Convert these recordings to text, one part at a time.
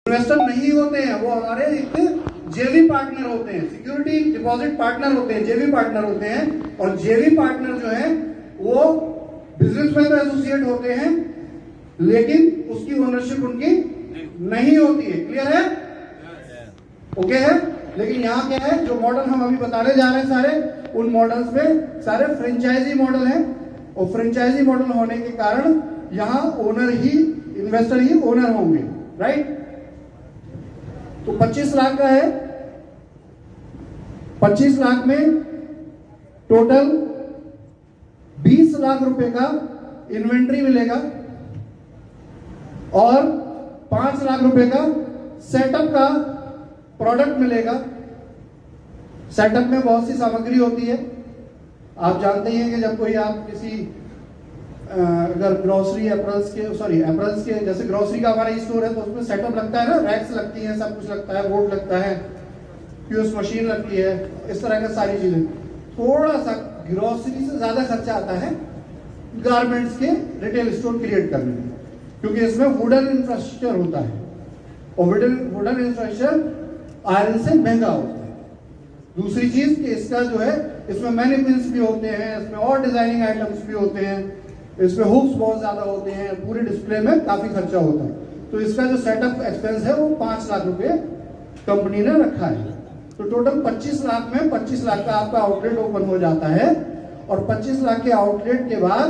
Investor नहीं होते हैं, वो हमारे एक जेवी पार्टनर होते हैं, सिक्योरिटी डिपॉजिट पार्टनर होते हैं, जेवी पार्टनर होते हैं। और जेवी पार्टनर जो है वो बिजनेस में तो एसोसिएट होते हैं, लेकिन उसकी ओनरशिप उनकी नहीं होती है। क्लियर है? ओके है। लेकिन यहाँ क्या है, जो मॉडल हम अभी बताने जा रहे हैं सारे, उन मॉडल्स में सारे फ्रेंचाइजी मॉडल हैं। और फ्रेंचाइजी मॉडल होने के कारण यहाँ ओनर ही, इन्वेस्टर ही ओनर होंगे, राइट? तो 25 लाख का है, 25 लाख में टोटल 20 लाख रुपए का इन्वेंट्री मिलेगा और 5 लाख रुपए का सेटअप का प्रोडक्ट मिलेगा। सेटअप में बहुत सी सामग्री होती है। आप जानते ही हैं कि जब कोई आप किसी अगर ग्रोसरी एप्रल्स के जैसे ग्रोसरी का हमारा स्टोर है तो उसमें सेटअप लगता है ना, रैक्स लगती हैं, सब कुछ लगता है, बोर्ड लगता है, पीओएस मशीन लगती है, इस तरह का सारी चीजें। थोड़ा सा ग्रोसरी से ज्यादा खर्चा आता है गारमेंट्स के रिटेल स्टोर क्रिएट करने में, क्योंकि इसमें वुडन इंफ्रास्ट्रक्चर होता है और वुडन इंफ्रास्ट्रक्चर आयरन से महंगा होता है। दूसरी चीज कि इसका जो है, इसमें मैनिक्विन्स भी होते हैं, इसमें और डिजाइनिंग आइटम्स भी होते हैं, इसमें हुक्स बहुत ज्यादा होते हैं, पूरे डिस्प्ले में काफी खर्चा होता है। तो इसका जो सेटअप एक्सपेंस है वो 5 लाख रुपए कंपनी ने रखा है। तो टोटल 25 लाख में 25 लाख का आपका आउटलेट ओपन हो जाता है और 25 लाख के आउटलेट के बाद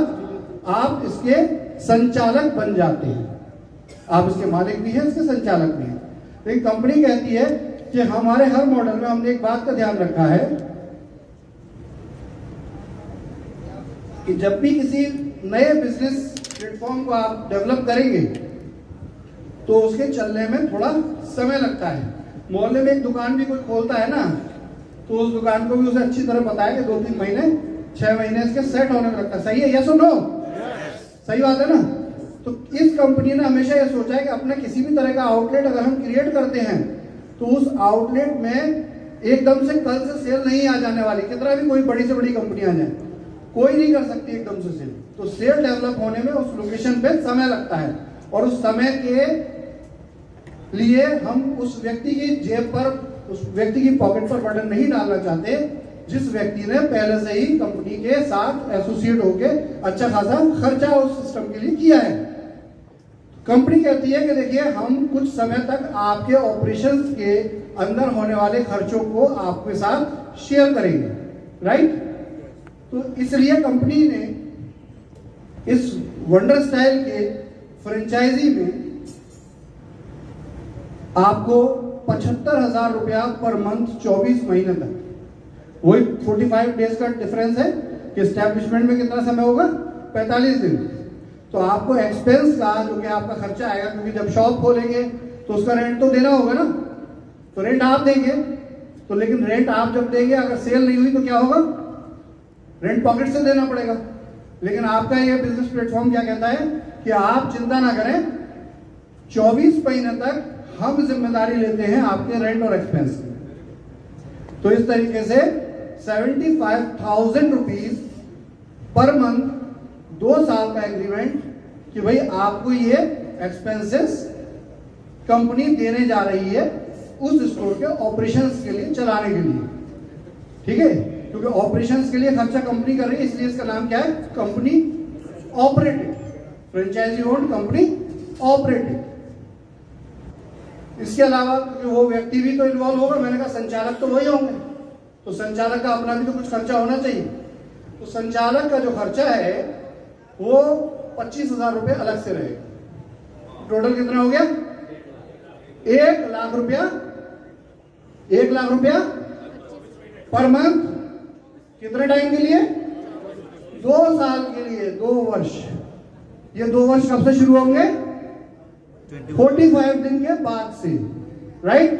आप इसके संचालक बन जाते हैं। आप इसके मालिक भी हैं, इसके संचालक भी हैं। लेकिन कंपनी कहती है कि हमारे हर मॉडल में हमने एक बात का ध्यान रखा है कि जब भी किसी नए बिजनेस प्लेटफॉर्म को आप डेवलप करेंगे तो उसके चलने में थोड़ा समय लगता है। मोहल्ले में एक दुकान भी कोई खोलता है ना, तो उस दुकान को भी उसे अच्छी तरह पता है कि 2-3 महीने 6 महीने इसके सेट होने में लगता है। सही है? यस और नो? सही बात है ना? तो इस कंपनी ने हमेशा यह सोचा है कि अपना किसी भी तरह का आउटलेट अगर हम क्रिएट करते हैं तो उस आउटलेट में एकदम से कल से सेल नहीं आ जाने वाली। कितना भी कोई बड़ी से बड़ी कंपनी आ जाए, कोई नहीं कर सकती एकदम से सेल। तो सेल डेवलप होने में उस लोकेशन पे समय लगता है और उस समय के लिए हम उस व्यक्ति की जेब पर, उस व्यक्ति की पॉकेट पर बटन नहीं डालना चाहते जिस व्यक्ति ने पहले से ही कंपनी के साथ एसोसिएट होके अच्छा खासा खर्चा उस सिस्टम के लिए किया है। कंपनी कहती है कि देखिए हम कुछ समय तक आपके ऑपरेशंस के अंदर होने वाले खर्चों को आपके साथ शेयर करेंगे, राइट? तो इसलिए कंपनी ने इस वंडर स्टाइल के फ्रेंचाइजी में आपको 75,000 रुपया पर मंथ 24 महीने तक, वही 45 डेज का डिफरेंस है कि एस्टैब्लिशमेंट में कितना समय होगा, 45 दिन। तो आपको एक्सपेंस का जो कि आपका खर्चा आएगा, क्योंकि जब शॉप खोलेंगे तो उसका रेंट तो देना होगा ना, तो रेंट आप देंगे। तो लेकिन रेंट आप जब देंगे, अगर सेल नहीं हुई तो क्या होगा, रेंट पॉकेट से देना पड़ेगा। लेकिन आपका ये बिजनेस प्लेटफॉर्म क्या कहता है कि आप चिंता ना करें, 24 महीने तक हम जिम्मेदारी लेते हैं आपके रेंट और एक्सपेंस की। तो इस तरीके से 75,000 रुपीज पर मंथ, 2 साल का एग्रीमेंट कि भाई आपको ये एक्सपेंसेस कंपनी देने जा रही है उस स्टोर के ऑपरेशंस के लिए, चलाने के लिए। ठीक है? क्योंकि ऑपरेशंस के लिए खर्चा कंपनी कर रही है, इसलिए इसका नाम क्या है, company operated, franchisee owned company operated. इसके अलावा वो व्यक्ति भी तो इन्वॉल्व होगा, मैंने कहा संचालक तो वही होंगे, तो संचालक का अपना भी तो कुछ खर्चा होना चाहिए। तो संचालक का जो खर्चा है वो 25,000 रुपये अलग से रहेगा। टोटल कितना हो गया, 1 लाख रुपया, 1 लाख रुपया पर मंथ। कितने टाइम के लिए, 2 साल के लिए, 2 वर्ष। ये 2 वर्ष कब से शुरू होंगे, 45 दिन के बाद से, राइट?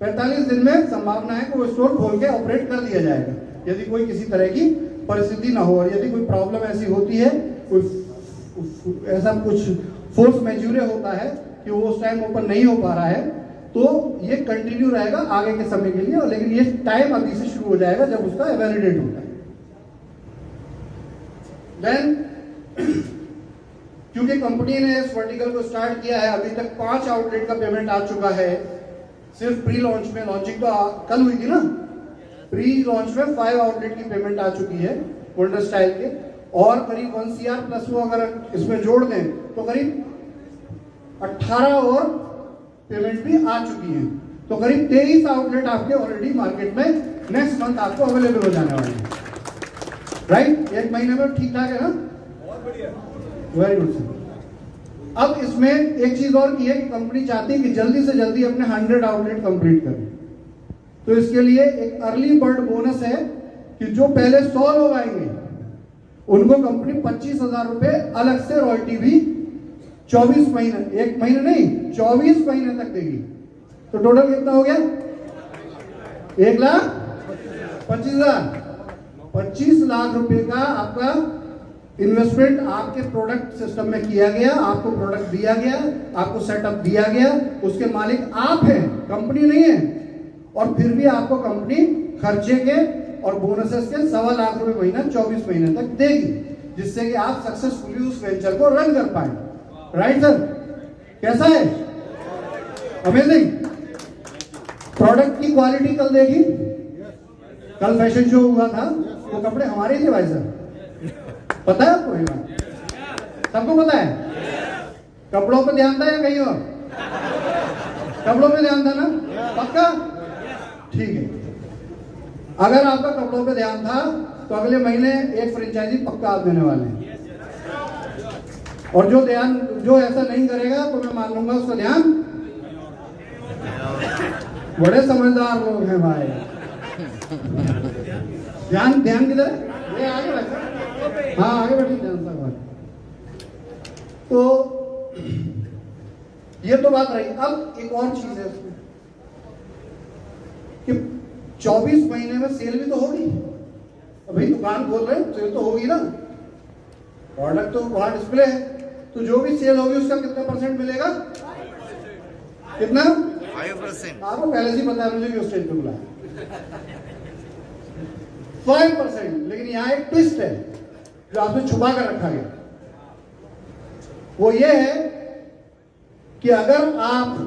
45 दिन में संभावना है कि वो स्टोर खोल के ऑपरेट कर दिया जाएगा, यदि कोई किसी तरह की परिस्थिति ना हो। और यदि कोई प्रॉब्लम ऐसी होती है, कोई ऐसा कुछ फोर्स मेजूरे होता है कि वो उस टाइम ओपन नहीं हो पा रहा है, तो ये कंटिन्यू रहेगा आगे के समय के लिए। और लेकिन ये टाइम अभी से शुरू हो जाएगा जब उसका वैलिडेट होता है। देन क्योंकि कंपनी ने इस वर्टिकल को स्टार्ट किया है, अभी तक 5 आउटलेट का पेमेंट आ चुका है सिर्फ प्री लॉन्च में। लॉन्चिंग तो कल हुई थी ना, प्री लॉन्च में 5 आउटलेट की पेमेंट आ चुकी है गोल्डन स्टाइल के, और करीब 1 CR प्लस वो अगर इसमें जोड़ दें तो करीब 18 और पेमेंट भी आ चुकी है। तो करीब 23 आउटलेट आपके ऑलरेडी मार्केट में नेक्स्ट मंथ आपको अवेलेबल हो जाने वाले हैं। राइट, 1 महीने में ठीक ठाक है ना, बहुत बढ़िया, वेरी गुड सर। अब इसमें एक चीज और की है कि कंपनी चाहती है कि जल्दी से जल्दी अपने 100 आउटलेट कंप्लीट करें। तो इसके लिए एक अर्ली बर्ड बोनस है कि जो पहले 100 लोग आएंगे उनको कंपनी 25,000 रुपए अलग से रॉयल्टी भी 24 महीने, 1 महीने नहीं 24 महीने तक देगी। तो टोटल कितना हो गया? 1,25,000, 25 लाख रुपए का आपका इन्वेस्टमेंट आपके प्रोडक्ट सिस्टम में किया गया, आपको प्रोडक्ट दिया गया, आपको सेटअप दिया गया, उसके मालिक आप हैं, कंपनी नहीं है, और फिर भी आपको कंपनी खर्चे के और बोनसेस के 1.25 लाख रुपए महीना 24 महीने तक देगी, जिससे कि आप सक्सेसफुली उस वेंचर को रन कर पाए। राइट सर, कैसा है? अमेजिंग। प्रोडक्ट की क्वालिटी कल देखी, कल फैशन शो हुआ था, वो कपड़े हमारे थे भाई साहब, पता है आपको? सबको पता है? कपड़ों पे ध्यान था या कहीं और? कपड़ों पे ध्यान था ना, पक्का? ठीक है, अगर आपका कपड़ों पे ध्यान था तो अगले महीने एक फ्रेंचाइजी पक्का आप देने वाले हैं, और जो ऐसा नहीं करेगा तो मैं मान लूंगा उसका ध्यान। बड़े समझदार लोग हैं भाई, ध्यान किधर है? ये आगे बैठो, हाँ आगे बैठिए, ध्यान से भाई। तो ये तो बात रही। अब एक और चीज है इसमें कि 24 महीने में सेल भी तो होगी। अभी दुकान खोल रहे हैं, सेल तो होगी ना, प्रोडक्ट तो वहां डिस्प्ले है, तो जो भी सेल होगी उसका कितना परसेंट मिलेगा? कितना? 5%। आपको पहले से ही पता है, मुझे भी उस स्टेज पे बुलाया 5%। लेकिन यहां एक ट्विस्ट है जो आपने छुपा कर रखा गया, वो ये है कि अगर आप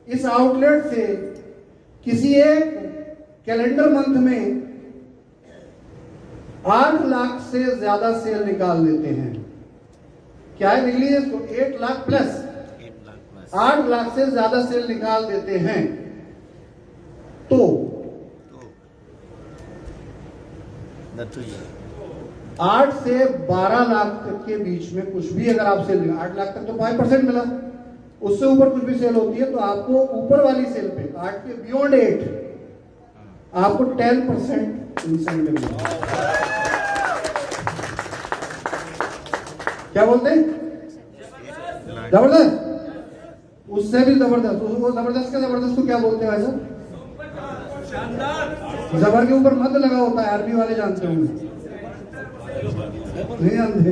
इस आउटलेट से किसी एक कैलेंडर मंथ में 8 लाख से ज्यादा सेल निकाल देते हैं, क्या है देख लीजिए इसको, 8 लाख प्लस 8 लाख से ज्यादा सेल निकाल देते हैं, तो 8 से 12 लाख तक के बीच में कुछ भी अगर आप सेल, 8 लाख तक तो 5% मिला, उससे ऊपर कुछ भी सेल होती है तो आपको ऊपर वाली सेल पे 8 के बियॉन्ड 8 आपको 10% इंसेंटिव मिलेगा। क्या बोलते हैं? जबरदस्त, उससे भी जबरदस्त। वो जबरदस्त का जबरदस्त को क्या बोलते हैं भाई साहब? जबर के ऊपर मत लगा होता है, आर्मी वाले जानते होंगे, नहीं जानते?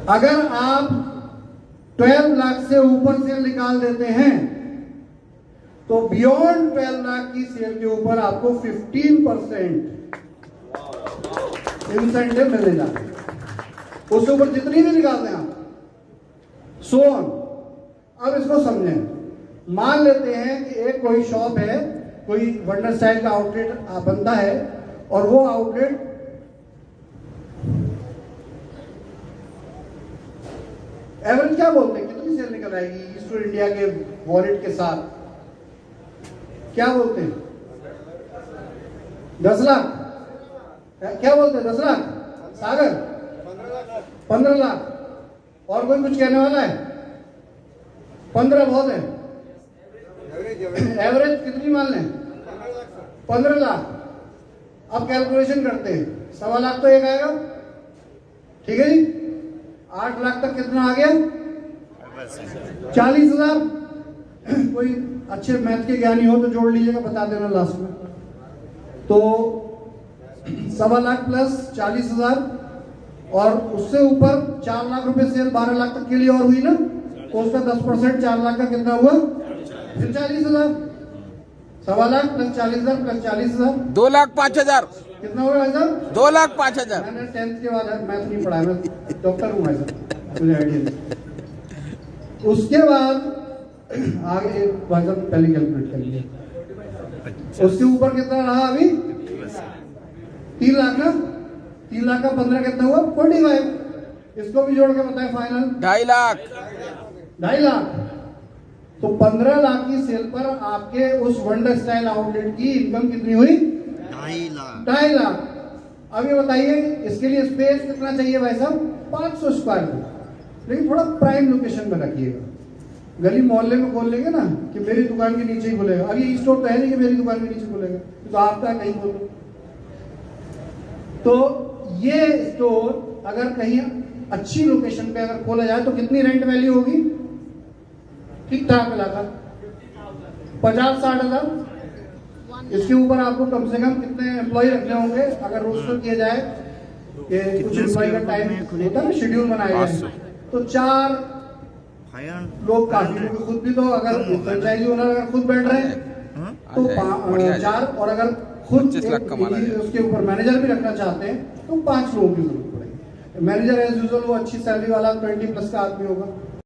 अगर आप 12 लाख से ऊपर सेल निकाल देते हैं तो बियॉन्ड 12 लाख की सेल के ऊपर आपको 15% इंसेंटिव मिलेगा, उससे ऊपर जितनी भी निकाल दें आप, सो ऑन। अब इसको समझें, मान लेते हैं कि एक कोई शॉप है, कोई वंडर स्टाइल का आउटलेट बनता है, और वो आउटलेट एवरेज क्या बोलते हैं, कितनी सेल निकल आएगी ईस्टर इंडिया के वॉलेट के साथ? क्या बोलते हैं? 10 लाख। क्या बोलते हैं? 10 लाख। सागर 15 लाख। और कोई कुछ कहने वाला है? 15 बहुत है। एवरेज कितनी मान लें? 15 लाख। अब कैलकुलेशन करते हैं, 1.25 लाख तो एक आएगा, ठीक है जी। 8 लाख तक कितना आ गया? 40,000। कोई अच्छे मैथ के ज्ञानी हो तो जोड़ लीजिएगा, बता देना लास्ट में। तो 1.25 लाख प्लस 40,000 और उससे ऊपर 4 लाख रुपए सेल 12 लाख तक के लिए और हुई ना, तो उसका 10% 4 लाख का कितना हुआ? फिर 40,000। 1.25 लाख प्लस 40,000 प्लस 40,000 2,05,000। कितना होगा भाई साहब? 2,05,000। मैंने 10th के बाद मैथ नहीं पढ़ा, मैं डॉक्टर हूँ भाई साहब, मुझे आइडिया नहीं। उसके बाद आगे भाई साहब पहले कैलकुलेट कर लिया। उसके ऊपर कितना रहा अभी? 3 लाख ना? 3 लाख का 15 कितना हुआ? 45। इसको भी जोड़ के बताएं फाइनल। 2.5 लाख। 2.5 लाख। तो 15 लाख की सेल पर आपके उस वंडर स्टाइल आउटलेट की इनकम कितनी हुई? 2.5 लाख। 2.5 लाख। अब ये बताइए इसके लिए स्पेस कितना चाहिए भाई साहब? 500 स्क्वायर फीट। लेकिन थोड़ा प्राइम लोकेशन में रखिएगा। गली मोहल्ले में खोल लेंगे ना कि मेरी दुकान के नीचे ही खुलेगा। अब ये स्टोर तो है नहीं कि मेरी दुकान के नीचे खुलेगा, तो आपका कहीं खोलो। तो ये स्टोर अगर कहीं अच्छी लोकेशन पे अगर खोला जाए तो कितनी रेंट वैल्यू होगी? ठीक ठाक इलाका 50-60 हजार। इसके ऊपर आपको कम से कम कितने एम्प्लॉय रखने होंगे अगर रोस्टर किया जाए कि कुछ एम्प्लॉय का टाइम होता है शेड्यूल बनाया जाए, तो 4 लोग काफी, क्योंकि खुद भी तो अगर फ्रेंचाइजी ओनर अगर खुद बैठ रहे हैं तो 4, और अगर खुद 25 लाख कमाना है। उसके ऊपर मैनेजर भी रखना चाहते हैं तो 5 लोगों की जरूरत पड़ेगी। मैनेजर एज यूजुअल वो अच्छी सैलरी वाला 20+ का आदमी होगा।